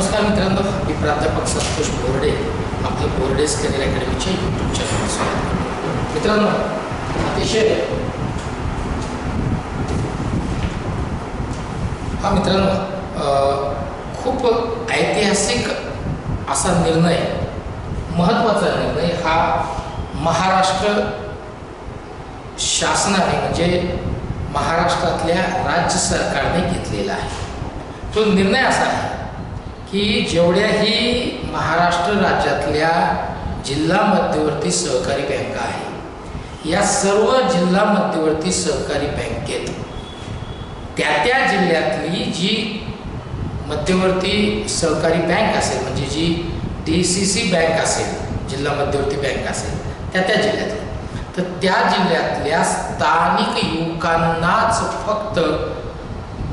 नमस्कार मित्रांनो, मी प्राध्यापक संतोष बोर्डे आपलं बोर्डेस करिअर अकॅडमीच्या यूट्यूब चॅनलवर स्वागत करतो. मित्रांनो, अतिशय खूप ऐतिहासिक असा निर्णय, महत्त्वाचा निर्णय हा महाराष्ट्र शासनाने म्हणजे महाराष्ट्रातल्या राज्य सरकारने घेतलेला आहे. तो निर्णय असा आहे की जेवढ्याही महाराष्ट्र राज्यातल्या जिल्हा मध्यवर्ती सहकारी बँका आहे, या सर्व जिल्हा मध्यवर्ती सहकारी बँकेत त्या जिल्ह्यातली जी मध्यवर्ती सहकारी बँक असेल, म्हणजे जी DCC बँक असेल, जिल्हा मध्यवर्ती बँक असेल, त्या जिल्ह्यातली, तर त्या जिल्ह्यातल्या स्थानिक युवकांनाच फक्त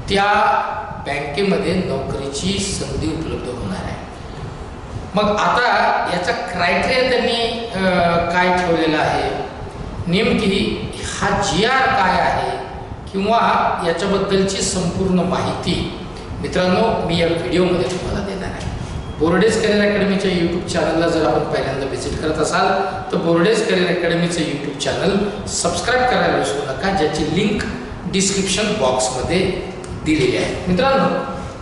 त्या बँकेमध्ये नोकरीची संधी उपलब्ध होणार आहे. मग आता याचा क्रायटेरिया त्यांनी काय ठेवलेला आहे, नेमकी हा GR काय आहे किंवा याच्याबद्दलची संपूर्ण माहिती मित्रांनो मी या व्हिडिओमध्ये तुम्हाला देणार आहे. बोर्डेस करिअर अकॅडमीच्या यूट्यूब चॅनलला जर आपण पहिल्यांदा व्हिजिट करत असाल तर बोर्डेस करिअर अकॅडमीचं यूट्यूब चॅनल सबस्क्राईब करायला विसरू नका, ज्याची लिंक डिस्क्रिप्शन बॉक्समध्ये दिलेली आहे. मित्रांनो,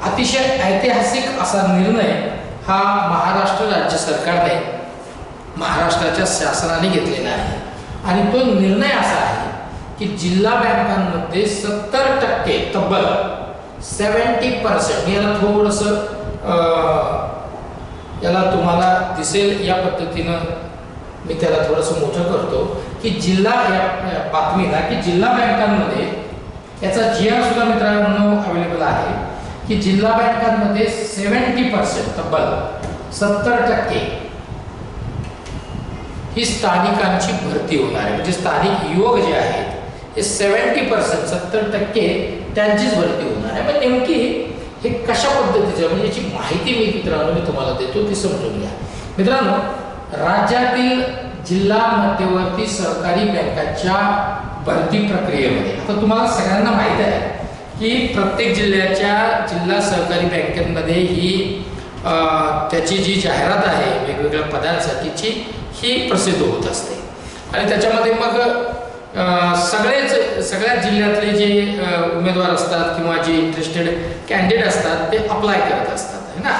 अतिशय ऐतिहासिक असा निर्णय हा महाराष्ट्र राज्य सरकारने, महाराष्ट्राच्या शासनाने घेतलेला आहे. आणि तो निर्णय असा आहे की जिल्हा बँकांमध्ये 70% तब्बल 70%, याला थोडंसं याला तुम्हाला दिसेल या पद्धतीनं मी त्याला थोडंसं मोठं करतो की जिल्हा या बातमीला की जिल्हा बँकांमध्ये याचा GR सुद्धा मित्रांनो अवेलेबल आहे की जिल्हा बँकांमध्ये 70% तब्बल 70% ही स्थानिकांची भरती होणार आहे. म्हणजे स्थानिक युवक जे आहेत हे 70% 70% त्यांचीच भरती होणार आहे. पण नेमकी हे कशा पद्धतीचं, म्हणजे याची माहिती मी तुम्हाला देतो, ती समजून घ्या. मित्रांनो, राज्यातील जिल्हा मध्यवर्ती सहकारी बँकांच्या भरती प्रक्रियेमध्ये आता तुम्हाला सगळ्यांना माहीत आहे की प्रत्येक जिल्ह्याच्या जिल्हा सहकारी बँकेमध्ये ही त्याची जी जाहिरात आहे वेगवेगळ्या पदांसाठीची ही प्रसिद्ध होत असते. आणि त्याच्यामध्ये मग सगळ्या जिल्ह्यातले जे उमेदवार असतात किंवा जे इंटरेस्टेड कॅन्डिडेट असतात ते अप्लाय करत असतात, है ना.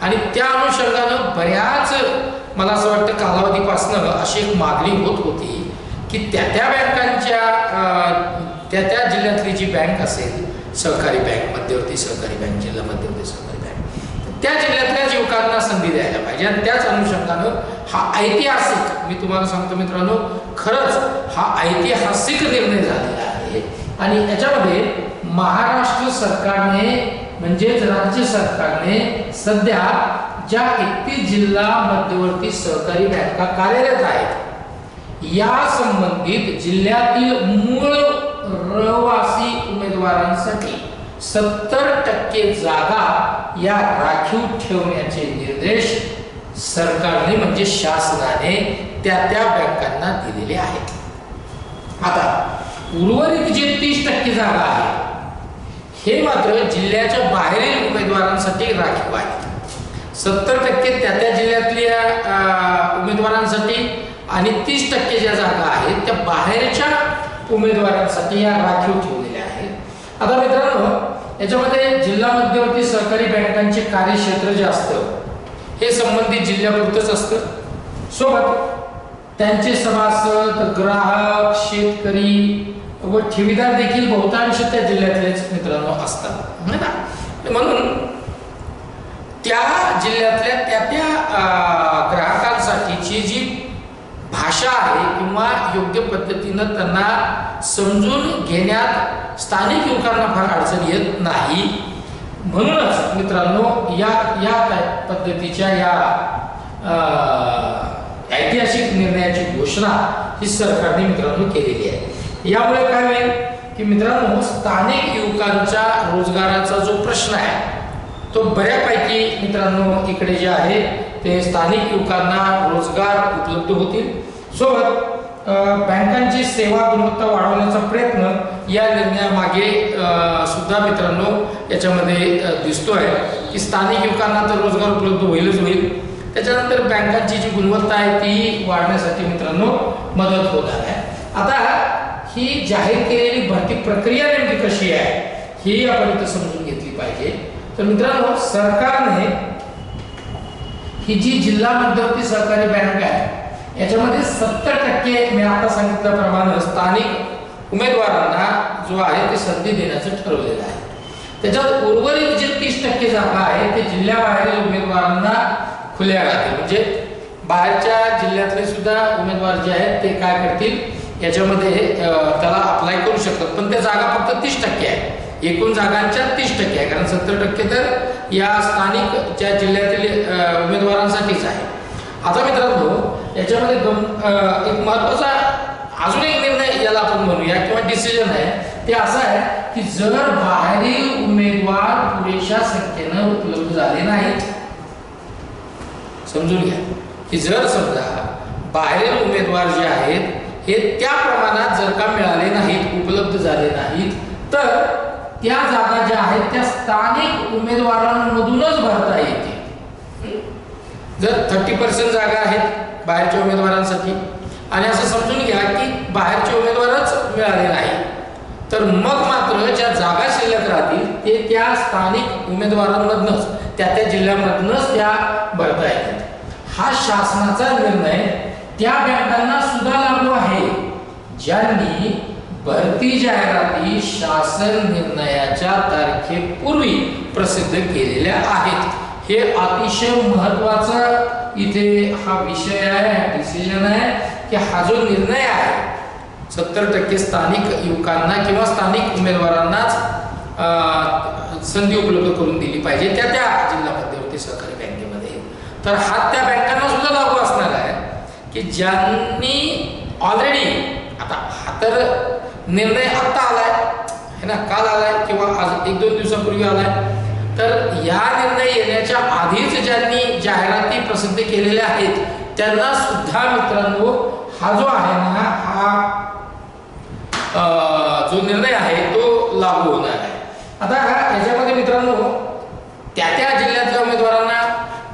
आणि त्या अनुषंगानं बऱ्याच, मला असं वाटतं कालावधीपासनं अशी एक मागणी होत होती की त्या बँकांच्या त्या जिल्ह्यातली जी बँक असेल, सहकारी बँक, मध्यवर्ती सहकारी बँक, जिल्हा मध्यवर्ती सहकारी बँक, त्या जिल्ह्यातल्या युवकांना संधी द्यायला पाहिजे. आणि त्याच अनुषंगानं हा ऐतिहासिक, मी तुम्हाला सांगतो मित्रांनो, खरंच हा ऐतिहासिक निर्णय झालेला आहे. आणि याच्यामध्ये महाराष्ट्र सरकारने म्हणजेच राज्य सरकारने सध्या ज्या 31 जिल्हा मध्यवर्ती सहकारी बँका कार्यरत आहेत या संबंधित जिल्ह्यातील मूळ रहिवासी उमेदवारांसाठी 70% जागा या राखीव ठेवण्याचे निर्देश सरकारने म्हणजे शासनाने त्या बँकांना दिलेले आहेत. आता उर्वरित जे 30% जागा आहेत हे मात्र जिल्ह्याच्या बाहेरील उमेदवारांसाठी राखीव आहेत. 70% त्या जिल्ह्यातल्या उमेदवारांसाठी आणि 30% ज्या जागा आहेत त्या बाहेरच्या उमेदवारांसाठी या राखीव ठेवलेल्या आहेत. आता मित्रांनो, याच्यामध्ये जिल्हा मध्यवर्ती सहकारी बँकांचे कार्यक्षेत्र जे असतं हे संबंधित जिल्ह्यापुरतंच असतं. सोबत त्यांचे सभासद, ग्राहक, शेतकरी व ठेवीदार देखील बहुतांश त्या जिल्ह्यातलेच मित्रांनो असतात, है ना. म्हणून त्या जिल्ह्यातल्या त्या ग्राहकांसाठीची जी भाषा आहे किंवा योग्य पद्धतीनं त्यांना समजून घेण्यात स्थानिक युवकांना फार अडचण येत नाही. म्हणूनच मित्रांनो या पद्धतीच्या या ऐतिहासिक निर्णयाची घोषणा ही सरकारने मित्रांनो केलेली आहे. यामुळे काय होईल की मित्रांनो, स्थानिक युवकांच्या रोजगाराचा जो प्रश्न आहे तो बऱ्यापैकी मित्रांनो इकडे जे आहे ते स्थानिक युवकांना रोजगार उपलब्ध होतील. सोबत बँकांची सेवा गुणवत्ता वाढवण्याचा प्रयत्न या निर्णयामागे सुद्धा मित्रांनो याच्यामध्ये दिसतोय की स्थानिक युवकांना तर रोजगार उपलब्ध होईल, त्याच्यानंतर बँकांची जी गुणवत्ता आहे ती वाढण्यासाठी मित्रांनो मदत होणार आहे. आता ही जाहीर केलेली भरती प्रक्रिया नेमकी कशी आहे ही आपण इथं समजून घेतली पाहिजे. तर मित्रांनो, सरकारने ही जी जिल्हा मध्यवर्ती सहकारी बँक आहे याच्यामध्ये 70% मी आता सांगितल्याप्रमाणे स्थानिक उमेदवारांना जो आहे ते संधी देण्याचं ठरवलेलं आहे. त्याच्यात उर्वरित जे 30% जागा आहे ते जिल्ह्याबाहेरील उमेदवारांना खुल्या राहतील. म्हणजे बाहेरच्या जिल्ह्यातले सुद्धा उमेदवार जे आहेत ते काय करतील याच्यामध्ये त्याला अप्लाय करू शकतात. पण त्या जागा फक्त 30% आहे, एकूण जागांच्या 30% आहे, कारण 70% तर या स्थानिक ज्या जिल्ह्यातील उमेदवारांसाठीच आहे. आता मित्रांनो याच्यामध्ये एक महत्वाचा अजून एक निर्णय याला आपण म्हणूया किंवा डिसिजन आहे ते असं आहे की जर बाहेरील उमेदवार पुरेशा संख्येनं उपलब्ध झाले नाहीत, समजून घ्या की जर समजा बाहेरील उमेदवार जे आहेत हे त्या प्रमाणात जर का मिळाले नाहीत, उपलब्ध झाले नाहीत, तर त्या जागा ज्या आहेत त्या स्थानिक उमेदवारांमधूनच भरता येतील. जर 30% जागा आहेत बाहेरच्या उमेदवारांसाठी आणि असं समजून घ्या की बाहेरचे उमेदवारच मिळाले नाही, तर मग मात्र ज्या जागा शिल्लक राहतील ते त्या स्थानिक उमेदवारांमधूनच त्या जिल्ह्यामधूनच त्या भरता येतील. हा शासनाचा निर्णय त्या बँकांना सुद्धा लागू आहे ज्यांनी भरती जाहिराती शासन निर्णयाच्या तारखेपूर्वी प्रसिद्ध केलेल्या आहेत. हे अतिशय महत्वाचा इथे हा विषय आहे, डिसिजन आहे की हा जो निर्णय आहे 70% स्थानिक युवकांना किंवा स्थानिक उमेदवारांनाच संधी उपलब्ध करून दिली पाहिजे त्या जिल्हा मध्यवर्ती सहकारी बँकेमध्ये. तर हा त्या बँकांना सुद्धा लागू असणार आहे की ज्यांनी ऑलरेडी, आता हा तर निर्णय आत्ता आलाय है ना, काल आलाय किंवा आज 1-2 दिवसापूर्वी आलाय, तर या निर्णय येण्याच्या आधीच ज्यांनी जाहिराती प्रसिद्ध केलेल्या आहेत त्यांना सुद्धा मित्रांनो हा जो आहे ना हा जो निर्णय आहे तो लागू होणार आहे. आता याच्यामध्ये मित्रांनो त्या जिल्ह्यातल्या उमेदवारांना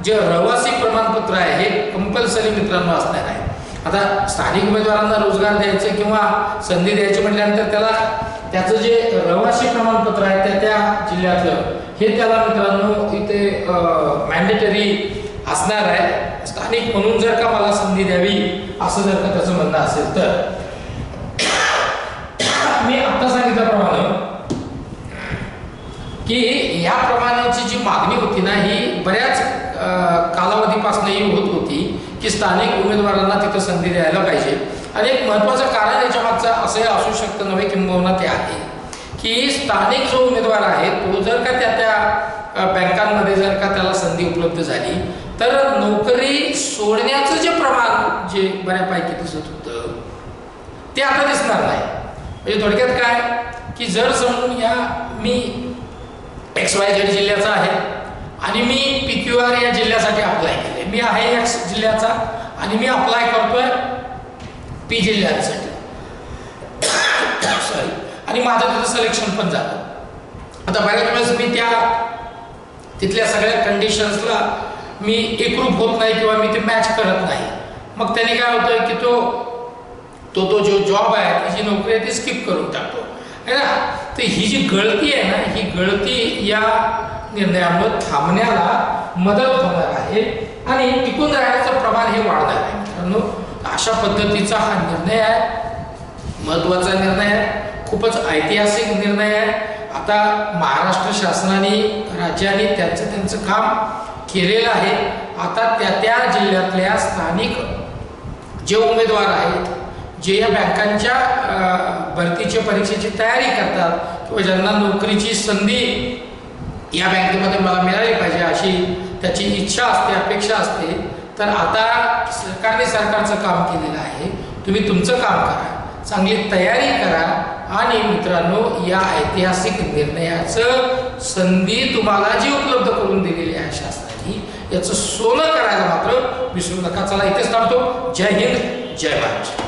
जे रहिवासी प्रमाणपत्र आहे हे कंपल्सरी मित्रांनो असणार आहे. आता स्थानिक उमेदवारांना रोजगार द्यायचे किंवा संधी द्यायची म्हटल्यानंतर त्याचं जे रहिवासी प्रमाणपत्र आहे त्या जिल्ह्यातलं हे त्याला मित्रांनो इथे मॅन्डेटरी असणार आहे. स्थानिक म्हणून जर का मला संधी द्यावी असं जर का त्याचं म्हणणं असेल तर मी आता सांगितल्याप्रमाणे की या प्रमाणाची जी मागणी होती ना ही बऱ्याच कालावधीपासूनही होत होती की स्थानिक उमेदवारांना तिथं संधी द्यायला पाहिजे. आणि एक महत्त्वाचं कारण याच्या मागचं असंही असू शकतं नव्हे किंबहुना ते आहे की स्थानिक जो उमेदवार आहे तो जर का त्या बँकांमध्ये जर का त्याला संधी उपलब्ध झाली तर नोकरी सोडण्याचं जे प्रमाण जे बऱ्यापैकी दिसत होतं ते आता दिसणार नाही. म्हणजे थोडक्यात काय की जर समजून घ्या मी XYZ जिल्ह्याचा आहे आणि मी PQR या जिल्ह्यासाठी अप्लाय केले, मी आहे X जिल्ह्याचा आणि मी अप्लाय करतोय P जिल्ह्यासाठी सॉरी, आणि माझं तिथं सिलेक्शन पण झालं. आता बऱ्याच वेळेस मी तिथल्या सगळ्या कंडिशन्सला मी एकरूप होत नाही किंवा मी ते मॅच करत नाही. मग त्याने काय होतं की तो जो जॉब आहे ती जी नोकरी आहे ती स्किप करून टाकतो है ना. तर ही जी गळती आहे ना ही गळती या निर्णयामुळे थांबण्याला मदत होणार आहे आणि टिकून राहण्याचं प्रमाण हे वाढणार आहे. मित्रांनो अशा पद्धतीचा हा निर्णय आहे, महत्त्वाचा निर्णय आहे, खूपच ऐतिहासिक निर्णय आहे. आता महाराष्ट्र शासनाने राज्याने त्यांचं काम केलेलं आहे. आता त्या जिल्ह्यातल्या स्थानिक जे उमेदवार आहेत जे या बँकांच्या भरतीच्या परीक्षेची तयारी करतात किंवा ज्यांना नोकरीची संधी या बँकेमध्ये मला मिळाली पाहिजे अशी त्याची इच्छा असते, अपेक्षा असते, तर आता सरकारचं काम केलेलं आहे. तुम्ही तुमचं काम करा, चांगली तयारी करा आणि मित्रांनो या ऐतिहासिक निर्णयाचं संधी तुम्हाला जी उपलब्ध करून दिलेली आहे शासनाने याचं सोनं करायला मात्र विसरू नका. चला इथेच थांबतो. जय हिंद, जय महाराष्ट्र.